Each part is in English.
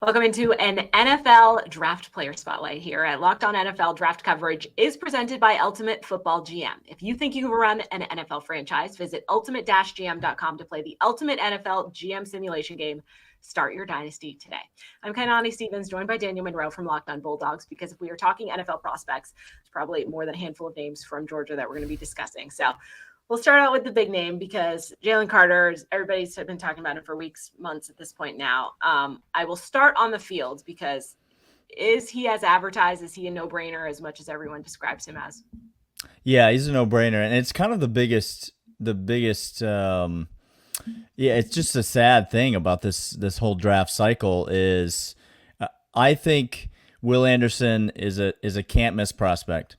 Welcome into an NFL Draft Player Spotlight here at Locked On NFL. Draft coverage is presented by Ultimate Football GM. If you think you can run an NFL franchise, visit ultimate-gm.com to play the Ultimate NFL GM simulation game. Start your dynasty today. I'm Kainani Stevens, joined by Daniel Monroe from Locked On Bulldogs, because if we are talking NFL prospects, there's probably more than a handful of names from Georgia that we're going to be discussing. So we'll start out with the big name because Jalen Carter, everybody's been talking about him for weeks, months at this point now. I will start on the field because is he as advertised? Is he a no-brainer as much as everyone describes him as? Yeah, he's a no-brainer, and it's kind of the biggest. It's just a sad thing about this whole draft cycle is, I think Will Anderson is a can't miss prospect.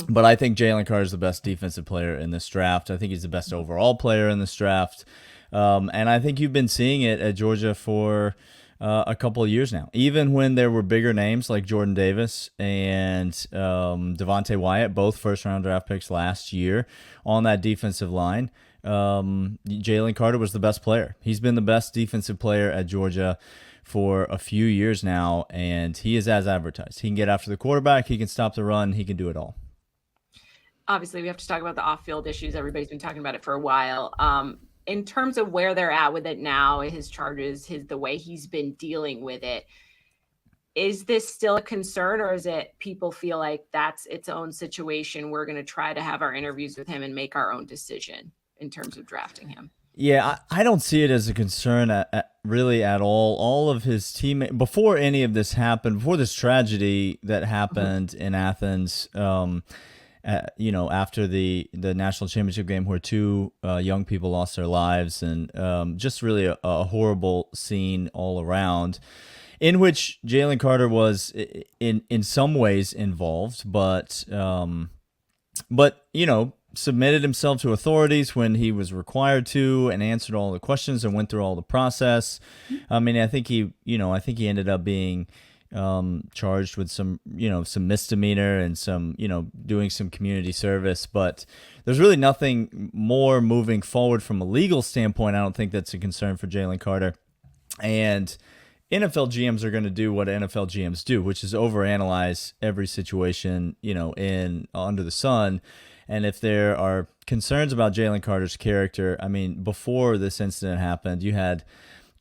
But I think Jalen Carter is the best defensive player in this draft. I think he's the best overall player in this draft. And I think you've been seeing it at Georgia for a couple of years now. Even when there were bigger names like Jordan Davis and Devontae Wyatt, both first-round draft picks last year on that defensive line, Jalen Carter was the best player. He's been the best defensive player at Georgia for a few years now, and he is as advertised. He can get after the quarterback. He can stop the run. He can do it all. Obviously, we have to talk about the off-field issues. Everybody's been talking about it for a while. In terms of where they're at with it now, his charges, the way he's been dealing with it, is this still a concern, or is it people feel like that's its own situation? We're going to try to have our interviews with him and make our own decision in terms of drafting him. Yeah, I don't see it as a concern really at all. All of his teammates, before any of this happened, before this tragedy that happened in Athens, after the national championship game where two young people lost their lives, and just really a horrible scene all around, in which Jalen Carter was in some ways involved, but submitted himself to authorities when he was required to, and answered all the questions and went through all the process. I mean, I think he ended up being charged with some misdemeanor and some, doing some community service, but there's really nothing more moving forward from a legal standpoint. I don't think that's a concern for Jalen Carter. And NFL GMs are going to do what NFL GMs do, which is overanalyze every situation, under the sun. And if there are concerns about Jalen Carter's character, I mean, before this incident happened, you had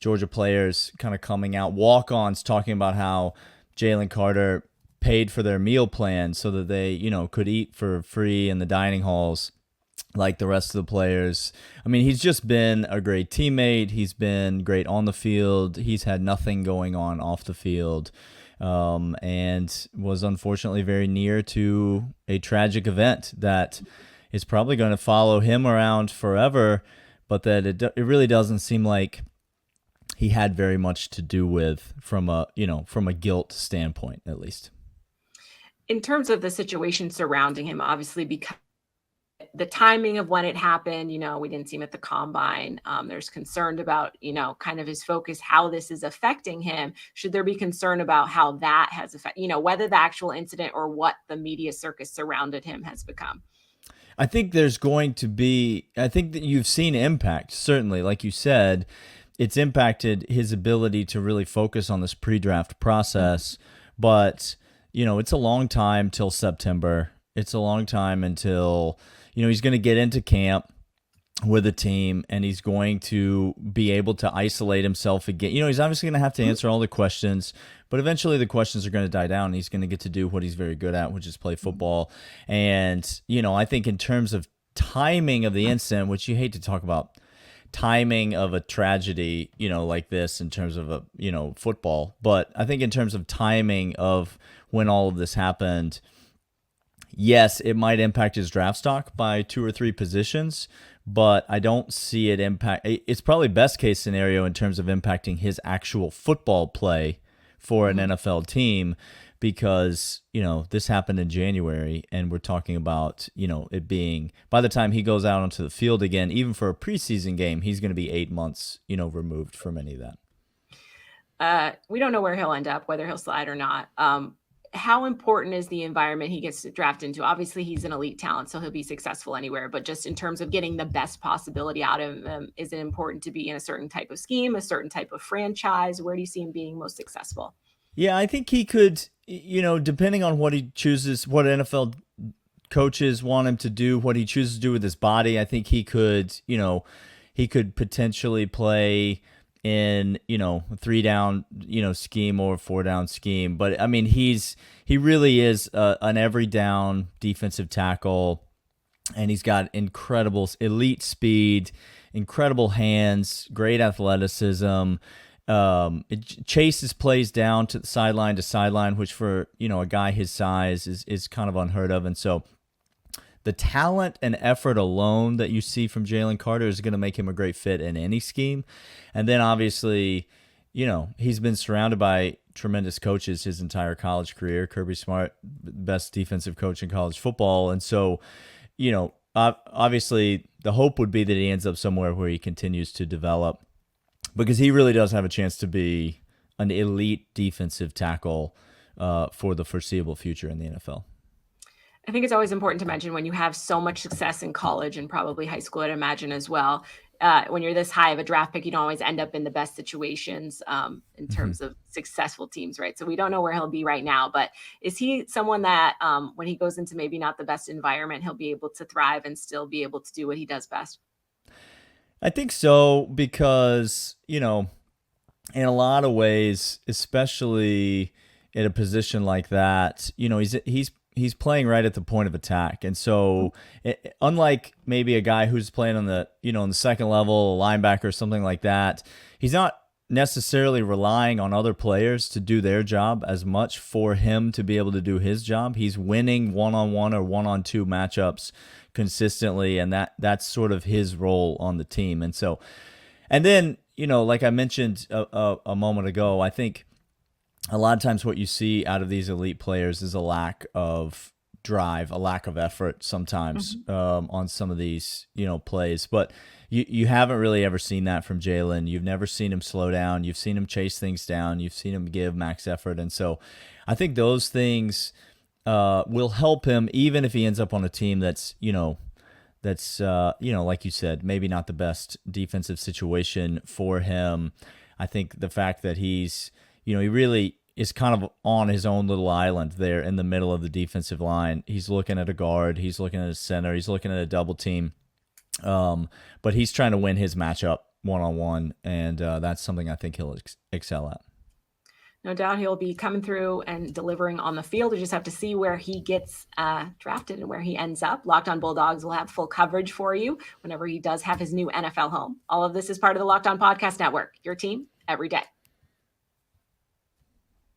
Georgia players kind of coming out, walk-ons talking about how Jalen Carter paid for their meal plan so that they, could eat for free in the dining halls like the rest of the players. I mean, he's just been a great teammate. He's been great on the field. He's had nothing going on off the field, and was unfortunately very near to a tragic event that is probably going to follow him around forever, but that it really doesn't seem like he had very much to do with from a guilt standpoint, at least. In terms of the situation surrounding him, obviously, because the timing of when it happened, we didn't see him at the combine. There's concern about, kind of his focus, how this is affecting him. Should there be concern about how that has affected, whether the actual incident or what the media circus surrounded him has become? I think there's going to be, I think that you've seen impact, certainly, like you said. It's impacted his ability to really focus on this pre-draft process, but, it's a long time till September. It's a long time until, he's going to get into camp with a team, and he's going to be able to isolate himself again. He's obviously going to have to answer all the questions, but eventually the questions are going to die down, and he's going to get to do what he's very good at, which is play football. And, I think in terms of timing of the incident, which you hate to talk about timing of a tragedy, like this in terms of football, but I think in terms of timing of when all of this happened, yes, it might impact his draft stock by 2 or 3 positions, but I don't see it impact. It's probably best case scenario in terms of impacting his actual football play for an NFL team, because, this happened in January, and we're talking about, it being, by the time he goes out onto the field again, even for a preseason game, he's going to be 8 months, removed from any of that. We don't know where he'll end up, whether he'll slide or not. how important is the environment he gets to draft into? Obviously, he's an elite talent, so he'll be successful anywhere. But just in terms of getting the best possibility out of him, is it important to be in a certain type of scheme, a certain type of franchise? Where do you see him being most successful? Yeah, I think he could, depending on what he chooses, what NFL coaches want him to do, what he chooses to do with his body, I think he could potentially play in, a 3-down, scheme or a 4-down scheme. But I mean, he really is an every down defensive tackle, and he's got incredible elite speed, incredible hands, great athleticism. It chases plays down to sideline, which for a guy his size is kind of unheard of. And so the talent and effort alone that you see from Jalen Carter is going to make him a great fit in any scheme. And then obviously, he's been surrounded by tremendous coaches his entire college career. Kirby Smart, best defensive coach in college football. And so, obviously the hope would be that he ends up somewhere where he continues to develop, because he really does have a chance to be an elite defensive tackle for the foreseeable future in the NFL. I think it's always important to mention, when you have so much success in college and probably high school, I'd imagine as well, when you're this high of a draft pick, you don't always end up in the best situations in terms of successful teams, right? So we don't know where he'll be right now, but is he someone that when he goes into maybe not the best environment, he'll be able to thrive and still be able to do what he does best? I think so, because, in a lot of ways, especially in a position like that, he's playing right at the point of attack. And so unlike maybe a guy who's playing on the, on the second level, a linebacker or something like that, he's not necessarily relying on other players to do their job as much for him to be able to do his job. He's winning one-on-one or one-on-two matchups consistently, and that's sort of his role on the team. And so, and then, like I mentioned a moment ago, I think a lot of times what you see out of these elite players is a lack of drive, a lack of effort sometimes on some of these, plays. But you haven't really ever seen that from Jalen. You've never seen him slow down. You've seen him chase things down. You've seen him give max effort. And so I think those things will help him, even if he ends up on a team that's, like you said, maybe not the best defensive situation for him. I think the fact that he's, he really is kind of on his own little island there in the middle of the defensive line. He's looking at a guard, he's looking at a center, he's looking at a double team. But he's trying to win his matchup one-on-one, and that's something I think he'll excel at. No doubt he'll be coming through and delivering on the field. We just have to see where he gets drafted and where he ends up. Locked On Bulldogs will have full coverage for you whenever he does have his new NFL home. All of this is part of the Locked On Podcast Network, your team every day.